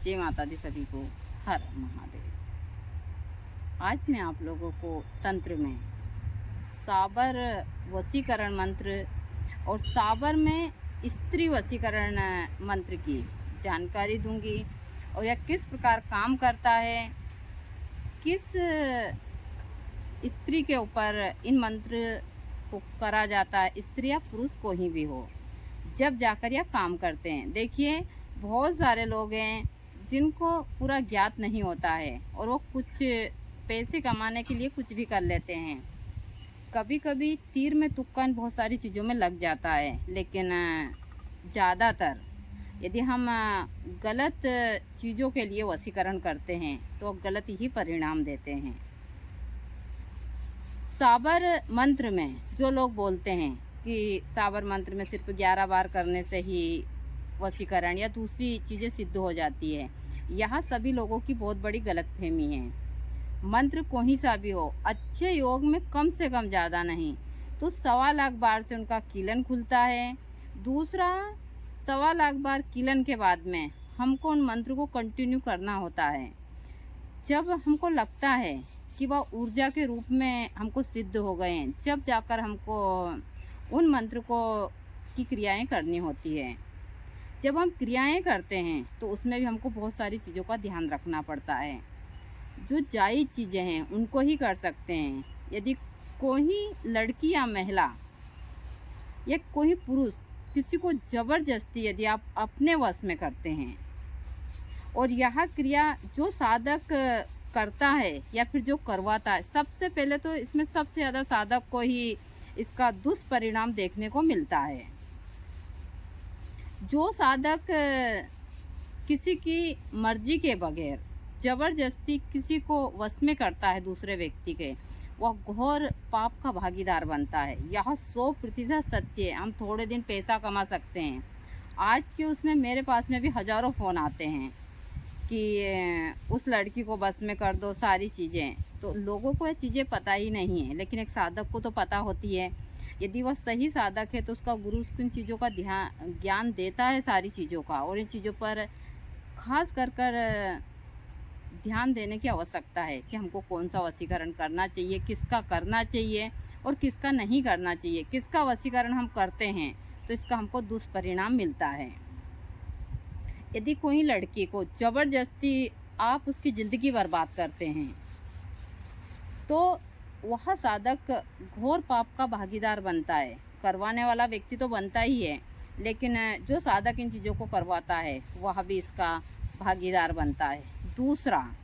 जय माता दी सभी को। हर महादेव। आज मैं आप लोगों को तंत्र में साबर वशीकरण मंत्र और साबर में स्त्री वशीकरण मंत्र की जानकारी दूंगी और यह किस प्रकार काम करता है, किस स्त्री के ऊपर इन मंत्र को करा जाता है, स्त्री या पुरुष को ही भी हो, जब जाकर यह काम करते हैं। देखिए, बहुत सारे लोग हैं जिनको पूरा ज्ञात नहीं होता है और वो कुछ पैसे कमाने के लिए कुछ भी कर लेते हैं। कभी कभी तीर में तुक्का बहुत सारी चीज़ों में लग जाता है, लेकिन ज़्यादातर यदि हम गलत चीज़ों के लिए वशीकरण करते हैं तो गलत ही परिणाम देते हैं। साबर मंत्र में जो लोग बोलते हैं कि साबर मंत्र में सिर्फ 11 बार करने से ही वशीकरण या दूसरी चीज़ें सिद्ध हो जाती है, यह सभी लोगों की बहुत बड़ी गलतफहमी है। मंत्र कोई सा भी हो, अच्छे योग में कम से कम ज़्यादा नहीं तो 1.25 लाख बार से उनका कीलन खुलता है। दूसरा, 1.25 लाख बार कीलन के बाद में हमको उन मंत्र को कंटिन्यू करना होता है। जब हमको लगता है कि वह ऊर्जा के रूप में हमको सिद्ध हो गए हैं, जब जाकर हमको उन मंत्र को की क्रियाएं करनी होती है। जब हम क्रियाएं करते हैं तो उसमें भी हमको बहुत सारी चीज़ों का ध्यान रखना पड़ता है। जो जायज़ चीज़ें हैं उनको ही कर सकते हैं। यदि कोई लड़की या महिला या कोई पुरुष किसी को ज़बरदस्ती यदि आप अपने वश में करते हैं और यह क्रिया जो साधक करता है या फिर जो करवाता है, सबसे पहले तो इसमें सबसे ज़्यादा साधक को ही इसका दुष्परिणाम देखने को मिलता है। जो साधक किसी की मर्जी के बगैर ज़बरदस्ती किसी को वश में करता है दूसरे व्यक्ति के, वह घोर पाप का भागीदार बनता है। यह 100% सत्य है। हम थोड़े दिन पैसा कमा सकते हैं। आज के उसमें मेरे पास में भी हज़ारों फ़ोन आते हैं कि उस लड़की को बस में कर दो, सारी चीज़ें। तो लोगों को ये चीज़ें पता ही नहीं है, लेकिन एक साधक को तो पता होती है। यदि वह सही साधक है तो उसका गुरु उसको इन चीज़ों का ज्ञान देता है, सारी चीज़ों का, और इन चीज़ों पर खास कर ध्यान देने की आवश्यकता है कि हमको कौन सा वशीकरण करना चाहिए, किसका करना चाहिए और किसका नहीं करना चाहिए। किसका वशीकरण हम करते हैं तो इसका हमको दुष्परिणाम मिलता है। यदि कोई लड़की को ज़बरदस्ती आप उसकी ज़िंदगी बर्बाद करते हैं तो वह साधक घोर पाप का भागीदार बनता है। करवाने वाला व्यक्ति तो बनता ही है, लेकिन जो साधक इन चीज़ों को करवाता है वह भी इसका भागीदार बनता है। दूसरा,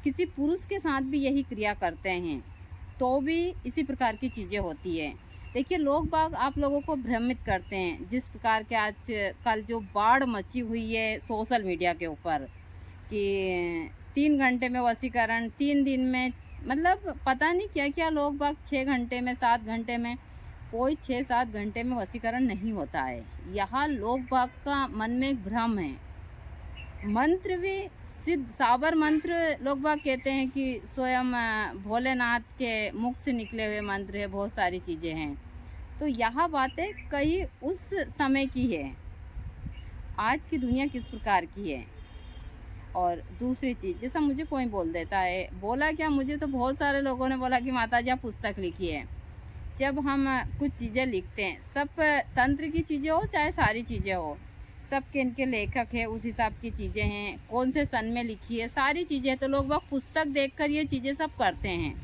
किसी पुरुष के साथ भी यही क्रिया करते हैं तो भी इसी प्रकार की चीज़ें होती है। देखिए, लोग बाग आप लोगों को भ्रमित करते हैं। जिस प्रकार के आज कल जो बाढ़ मची हुई है सोशल मीडिया के ऊपर कि 3 घंटे में वशीकरण, 3 दिन में, मतलब पता नहीं क्या क्या लोग बाग 6 घंटे में, 7 घंटे में, कोई 6-7 घंटे में वशीकरण नहीं होता है। यहाँ लोग बाग का मन में एक भ्रम है। मंत्र भी सिद्ध साबर मंत्र लोग बाग कहते हैं कि स्वयं भोलेनाथ के मुख से निकले हुए मंत्र है, बहुत सारी चीज़ें हैं। तो यह बातें कई उस समय की है, आज की दुनिया किस प्रकार की है। और दूसरी चीज़, जैसा मुझे कोई बोल देता है, बोला क्या, मुझे तो बहुत सारे लोगों ने बोला कि माता जी आप पुस्तक लिखिए। जब हम कुछ चीज़ें लिखते हैं, सब तंत्र की चीज़ें हो चाहे सारी चीज़ें हो, सबके इनके लेखक है, उस हिसाब की चीज़ें हैं, कौन से सन में लिखी है, सारी चीज़ें। तो लोग वह पुस्तक देखकर ये चीज़ें सब करते हैं।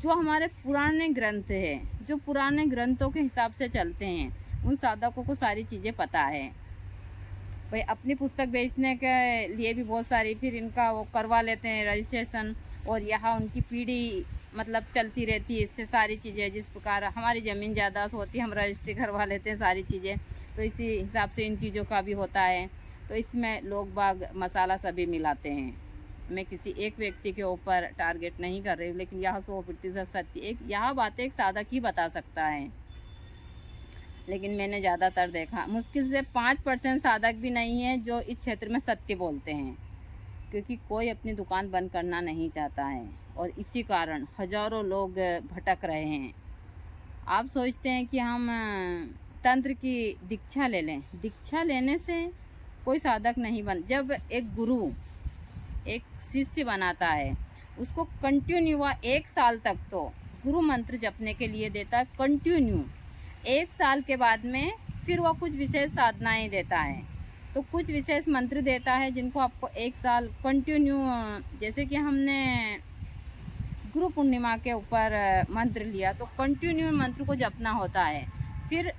जो हमारे पुराने ग्रंथ है, जो पुराने ग्रंथों के हिसाब से चलते हैं, उन साधकों को सारी चीज़ें पता है। भाई अपनी पुस्तक बेचने के लिए भी बहुत सारी फिर इनका वो करवा लेते हैं रजिस्ट्रेशन, और यहाँ उनकी पीढ़ी मतलब चलती रहती है इससे सारी चीज़ें। जिस प्रकार हमारी ज़मीन जायदाद होती है, हम रजिस्ट्री करवा लेते हैं सारी चीज़ें, तो इसी हिसाब से इन चीज़ों का भी होता है। तो इसमें लोग बाग मसाला सभी मिलाते हैं। मैं किसी एक व्यक्ति के ऊपर टारगेट नहीं कर रही हूँ, लेकिन यह 100% सत्य, एक यह बातें एक साधक ही बता सकता है। लेकिन मैंने ज़्यादातर देखा, मुश्किल से 5% साधक भी नहीं है जो इस क्षेत्र में सत्य बोलते हैं, क्योंकि कोई अपनी दुकान बंद करना नहीं चाहता है और इसी कारण हज़ारों लोग भटक रहे हैं। आप सोचते हैं कि हम तंत्र की दीक्षा ले लें। दीक्षा लेने से कोई साधक नहीं बन। जब एक गुरु एक शिष्य बनाता है, उसको कंटिन्यू हुआ 1 साल तक तो गुरु मंत्र जपने के लिए देता है कंटिन्यू। 1 साल के बाद में फिर वह कुछ विशेष साधनाएं देता है, तो कुछ विशेष मंत्र देता है जिनको आपको 1 साल कंटिन्यू, जैसे कि हमने गुरु पूर्णिमा के ऊपर मंत्र लिया तो कंटिन्यू मंत्र को जपना होता है। फिर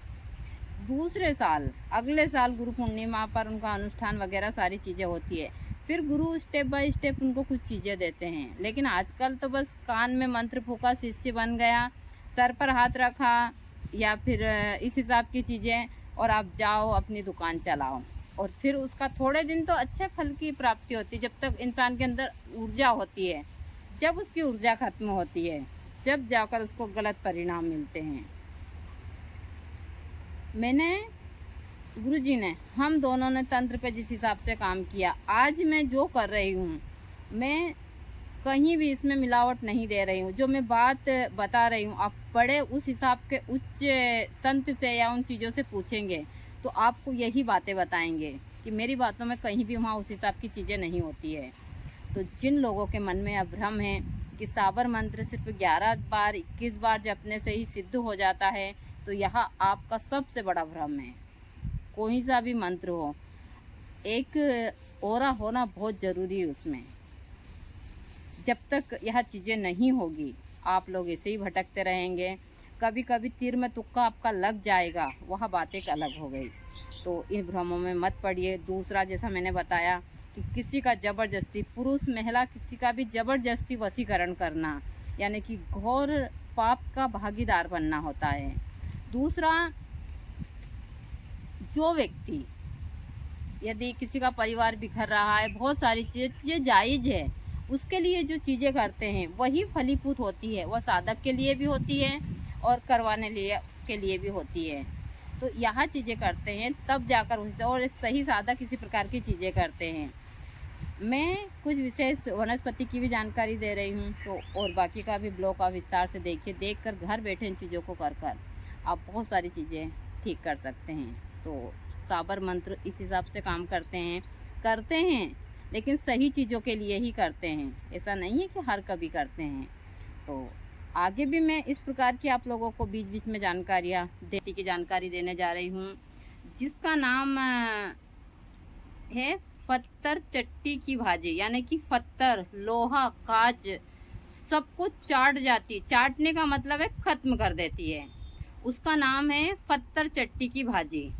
दूसरे साल अगले साल गुरु पूर्णिमा पर उनका अनुष्ठान वगैरह सारी चीज़ें होती है। फिर गुरु स्टेप बाय स्टेप उनको कुछ चीज़ें देते हैं। लेकिन आजकल तो बस कान में मंत्र फूका, शिष्य बन गया, सर पर हाथ रखा या फिर इस हिसाब की चीज़ें, और आप जाओ अपनी दुकान चलाओ। और फिर उसका थोड़े दिन तो अच्छे फल की प्राप्ति होती है, जब तक इंसान के अंदर ऊर्जा होती है। जब उसकी ऊर्जा खत्म होती है, जब जाकर उसको गलत परिणाम मिलते हैं। गुरुजी ने, हम दोनों ने तंत्र पे जिस हिसाब से काम किया, आज मैं जो कर रही हूँ, मैं कहीं भी इसमें मिलावट नहीं दे रही हूँ। जो मैं बात बता रही हूँ, आप बड़े उस हिसाब के उच्च संत से या उन चीज़ों से पूछेंगे तो आपको यही बातें बताएंगे कि मेरी बातों में कहीं भी वहाँ उस हिसाब की चीज़ें नहीं होती है। तो जिन लोगों के मन में अब भ्रम है कि साबर मंत्र सिर्फ 11 बार 21 बार जपने से ही सिद्ध हो जाता है, तो यह आपका सबसे बड़ा भ्रम है। कोई सा भी मंत्र हो, एक ओरा होना बहुत ज़रूरी है उसमें। जब तक यह चीज़ें नहीं होगी, आप लोग ऐसे ही भटकते रहेंगे। कभी कभी तीर में तुक्का आपका लग जाएगा, वह बात एक अलग हो गई। तो इन भ्रमों में मत पड़िए। दूसरा, जैसा मैंने बताया कि किसी का ज़बरदस्ती, पुरुष महिला किसी का भी ज़बरदस्ती वशीकरण करना, यानी कि घोर पाप का भागीदार बनना होता है। दूसरा, जो व्यक्ति, यदि किसी का परिवार बिखर रहा है, बहुत सारी चीज़ें जायज़ है, उसके लिए जो चीज़ें करते हैं वही फलीभूत होती है। वह साधक के लिए भी होती है और करवाने के लिए भी होती है। तो यह चीज़ें करते हैं तब जाकर उससे, और एक सही साधक किसी प्रकार की चीज़ें करते हैं। मैं कुछ विशेष वनस्पति की भी जानकारी दे रही हूँ, तो और बाकी का भी ब्लॉग आप विस्तार से देखिए। देखकर घर बैठे इन चीज़ों को कर आप बहुत सारी चीज़ें ठीक कर सकते हैं। तो साबर मंत्र इस हिसाब से काम करते हैं, लेकिन सही चीज़ों के लिए ही करते हैं। ऐसा नहीं है कि हर कभी करते हैं। तो आगे भी मैं इस प्रकार की आप लोगों को बीच बीच में जानकारी देने जा रही हूँ, जिसका नाम है पत्थर चट्टी की भाजी। यानी कि पत्थर, लोहा, कांच सबको चाटने का मतलब है खत्म कर देती है। उसका नाम है पत्थर चट्टी की भाजी।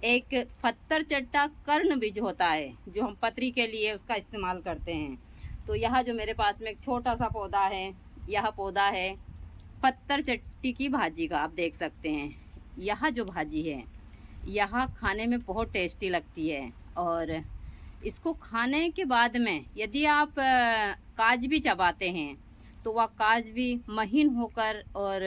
एक पत्थर चट्टा कर्ण बीज होता है, जो हम पतरी के लिए उसका इस्तेमाल करते हैं। तो यह जो मेरे पास में एक छोटा सा पौधा है, यह पौधा है पत्थर चट्टी की भाजी का, आप देख सकते हैं। यह जो भाजी है, यह खाने में बहुत टेस्टी लगती है। और इसको खाने के बाद में यदि आप काज भी चबाते हैं तो वह काज भी महीन होकर और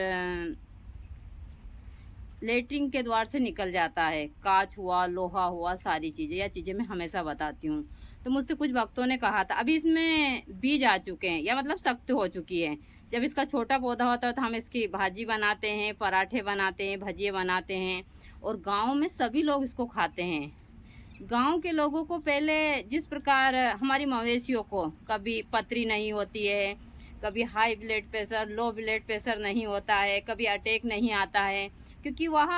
लेटरिन के द्वार से निकल जाता है। कांच हुआ, लोहा हुआ, सारी चीज़ें, यह चीज़ें मैं हमेशा बताती हूँ। तो मुझसे कुछ भक्तों ने कहा था, अभी इसमें बीज आ चुके हैं, या मतलब सख्त हो चुकी है। जब इसका छोटा पौधा होता है तो हम इसकी भाजी बनाते हैं, पराठे बनाते हैं, भजिए बनाते हैं, और गाँव में सभी लोग इसको खाते हैं। गांव के लोगों को पहले जिस प्रकार हमारी मवेशियों को कभी पथरी नहीं होती है, कभी high blood pressure, low blood pressure नहीं होता है, कभी अटैक नहीं आता है, क्योंकि वह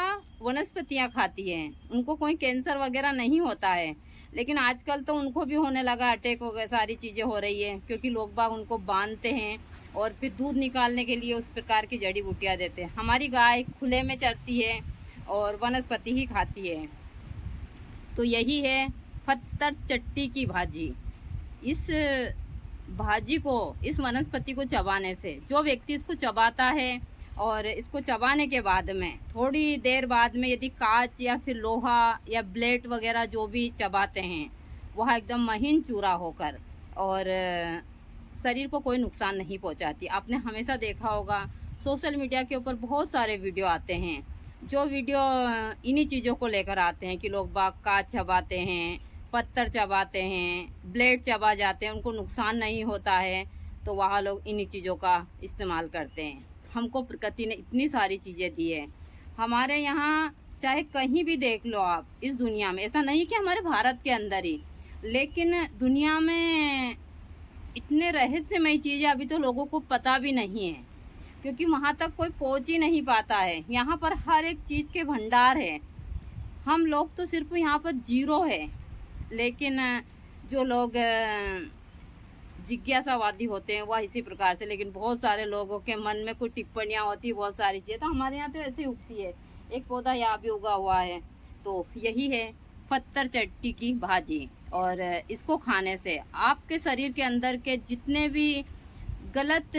वनस्पतियां खाती हैं, उनको कोई कैंसर वगैरह नहीं होता है। लेकिन आजकल तो उनको भी होने लगा, अटैक वगैरह सारी चीज़ें हो रही है, क्योंकि लोग बाग उनको बांधते हैं और फिर दूध निकालने के लिए उस प्रकार की जड़ी बूटियाँ देते हैं। हमारी गाय खुले में चरती है और वनस्पति ही खाती है। तो यही है पत्थर चट्टी की भाजी। इस भाजी को, इस वनस्पति को चबाने से, जो व्यक्ति इसको चबाता है और इसको चबाने के बाद में थोड़ी देर बाद में यदि कांच या फिर लोहा या ब्लेड वगैरह जो भी चबाते हैं, वह एकदम महीन चूरा होकर और शरीर को कोई नुकसान नहीं पहुंचाती। आपने हमेशा देखा होगा सोशल मीडिया के ऊपर बहुत सारे वीडियो आते हैं, जो वीडियो इन्हीं चीज़ों को लेकर आते हैं कि लोग बाग कांच चबाते हैं, पत्थर चबाते हैं, ब्लेड चबा जाते हैं, उनको नुकसान नहीं होता है, तो वहाँ लोग इन्हीं चीज़ों का इस्तेमाल करते हैं। हमको प्रकृति ने इतनी सारी चीज़ें दी है। हमारे यहाँ चाहे कहीं भी देख लो आप इस दुनिया में, ऐसा नहीं कि हमारे भारत के अंदर ही, लेकिन दुनिया में इतने रहस्यमय चीज़ें अभी तो लोगों को पता भी नहीं है, क्योंकि वहाँ तक कोई पहुँच ही नहीं पाता है। यहाँ पर हर एक चीज़ के भंडार है, हम लोग तो सिर्फ यहाँ पर जीरो है। लेकिन जो लोग जिज्ञासावादी होते हैं वह इसी प्रकार से, लेकिन बहुत सारे लोगों के मन में कुछ टिप्पणियाँ होती है, बहुत सारी चीज़ें। तो हमारे यहाँ तो ऐसे ही उगती है, एक पौधा यहाँ भी उगा हुआ है, तो यही है पत्थर चट्टी की भाजी। और इसको खाने से आपके शरीर के अंदर के जितने भी गलत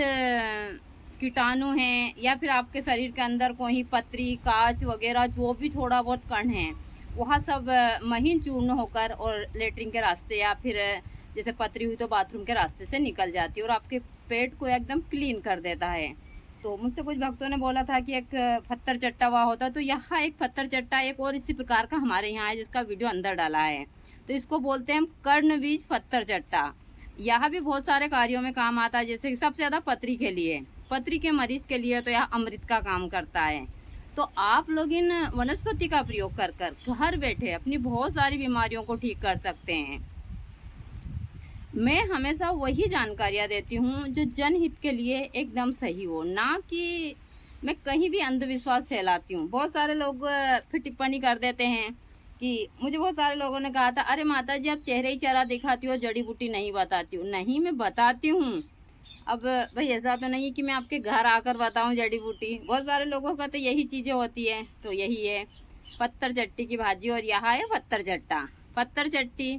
कीटाणु हैं, या फिर आपके शरीर के अंदर कोई पतरी कांच वगैरह जो भी थोड़ा बहुत कण हैं, वह सब महीन चूर्ण होकर और लेटरिन के रास्ते या फिर जैसे पतरी हुई तो बाथरूम के रास्ते से निकल जाती है और आपके पेट को एकदम क्लीन कर देता है। तो मुझसे कुछ भक्तों ने बोला था कि एक पत्थर चट्टा हुआ होता, तो यहाँ एक पत्थर चट्टा एक और इसी प्रकार का हमारे यहाँ है, जिसका वीडियो अंदर डाला है। तो इसको बोलते हैं हम कर्णबीज पत्थर चट्टा। यह भी बहुत सारे कार्यों में काम आता है, जैसे कि सबसे ज़्यादा पथरी के लिए, पथरी के मरीज के लिए तो यह अमृत का काम करता है। तो आप लोग इन वनस्पति का प्रयोग कर कर घर बैठे अपनी बहुत सारी बीमारियों को ठीक कर सकते हैं। मैं हमेशा वही जानकारियाँ देती हूँ जो जनहित के लिए एकदम सही हो, ना कि मैं कहीं भी अंधविश्वास फैलाती हूँ। बहुत सारे लोग फिर टिप्पणी कर देते हैं कि मुझे बहुत सारे लोगों ने कहा था, अरे माता जी आप चेहरे ही चेहरा दिखाती हो, जड़ी बूटी नहीं बताती हो। नहीं, मैं बताती हूँ। अब भाई ऐसा तो नहीं कि मैं आपके घर आकर बताऊँ जड़ी बूटी, बहुत सारे लोगों का तो यही चीज़ें होती है। तो यही है पत्थर चट्टी की भाजी, और यहाँ है पत्थर चट्टा। पत्थर चट्टी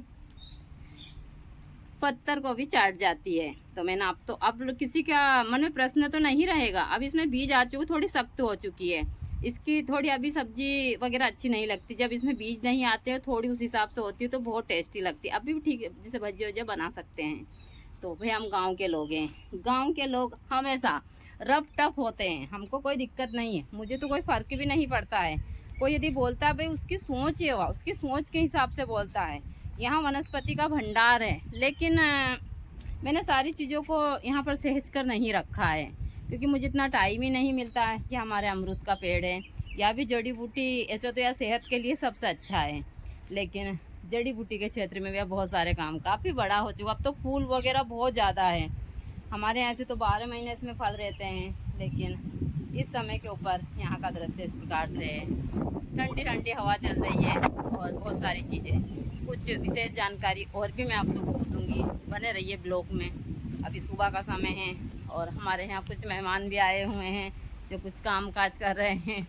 पत्थर को भी चाट जाती है। तो मैंने आप तो अब किसी का मन में प्रश्न तो नहीं रहेगा। अब इसमें बीज आ चुके, थोड़ी सख्त हो चुकी है, इसकी थोड़ी अभी सब्जी वगैरह अच्छी नहीं लगती। जब इसमें बीज नहीं आते हैं, थोड़ी उस हिसाब से होती है तो बहुत टेस्टी लगती है। अभी भी ठीक है, जैसे भजी वजी बना सकते हैं। तो भाई हम गांव के लोग हैं, गांव के लोग हमेशा रफ टफ होते हैं, हमको कोई दिक्कत नहीं है, मुझे तो कोई फ़र्क भी नहीं पड़ता है। कोई यदि बोलता है भाई उसकी सोच ये हुआ, उसकी सोच के हिसाब से बोलता है। यहाँ वनस्पति का भंडार है, लेकिन मैंने सारी चीज़ों को यहाँ पर सहेज कर नहीं रखा है, क्योंकि मुझे इतना टाइम ही नहीं मिलता है कि हमारे अमरूद का पेड़ है या भी जड़ी बूटी। ऐसे तो यह सेहत के लिए सबसे अच्छा है, लेकिन जड़ी बूटी के क्षेत्र में भी अब बहुत सारे काम काफ़ी बड़ा हो चुका। अब तो फूल वगैरह बहुत ज़्यादा है हमारे यहाँ से, तो 12 महीने इसमें फल रहते हैं। लेकिन इस समय के ऊपर यहाँ का दृश्य इस प्रकार से है, ठंडी ठंडी हवा चल रही है और बहुत सारी चीज़ें। कुछ विशेष जानकारी और भी मैं आप लोगों को दूंगी, बने रहिए ब्लॉग में। अभी सुबह का समय है और हमारे यहाँ कुछ मेहमान भी आए हुए हैं जो कुछ काम काज कर रहे हैं,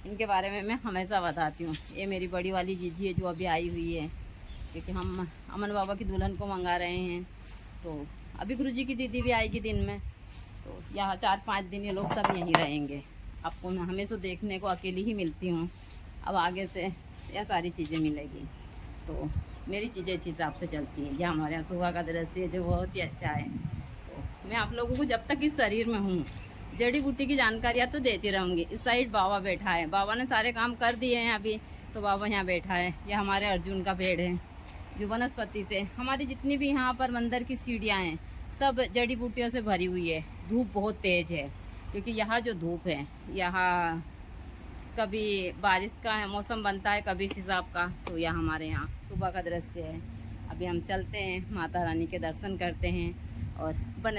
इनके बारे में मैं हमेशा बताती हूँ। ये मेरी बड़ी वाली जीजी है जो अभी आई हुई है, क्योंकि हम अमन बाबा की दुल्हन को मंगा रहे हैं। तो अभी गुरुजी की दीदी भी आएगी दिन में, तो यहाँ 4-5 दिन ये लोग सब यहीं रहेंगे। आपको मैं हमेशा देखने को अकेली ही मिलती हूँ, अब आगे से यह सारी चीज़ें मिलेगी। तो मेरी चीज़ें इस हिसाब से चलती हैं। यह हमारे यहाँ सुबह का दृश्य जो बहुत ही अच्छा है। तो मैं आप लोगों को जब तक इस शरीर में हूँ जड़ी बूटी की जानकारियाँ तो देती रहूँगी। इस साइड बाबा बैठा है, बाबा ने सारे काम कर दिए हैं अभी, तो बाबा यहाँ बैठा है। यह हमारे अर्जुन का पेड़ है जो वनस्पति से, हमारी जितनी भी यहाँ पर मंदिर की सीढ़ियाँ हैं सब जड़ी बूटियों से भरी हुई है। धूप बहुत तेज़ है, क्योंकि यहाँ जो धूप है, यहाँ कभी बारिश का मौसम बनता है, कभी इस हिसाब का। तो यह हमारे यहाँ सुबह का दृश्य है। अभी हम चलते हैं, माता रानी के दर्शन करते हैं और बने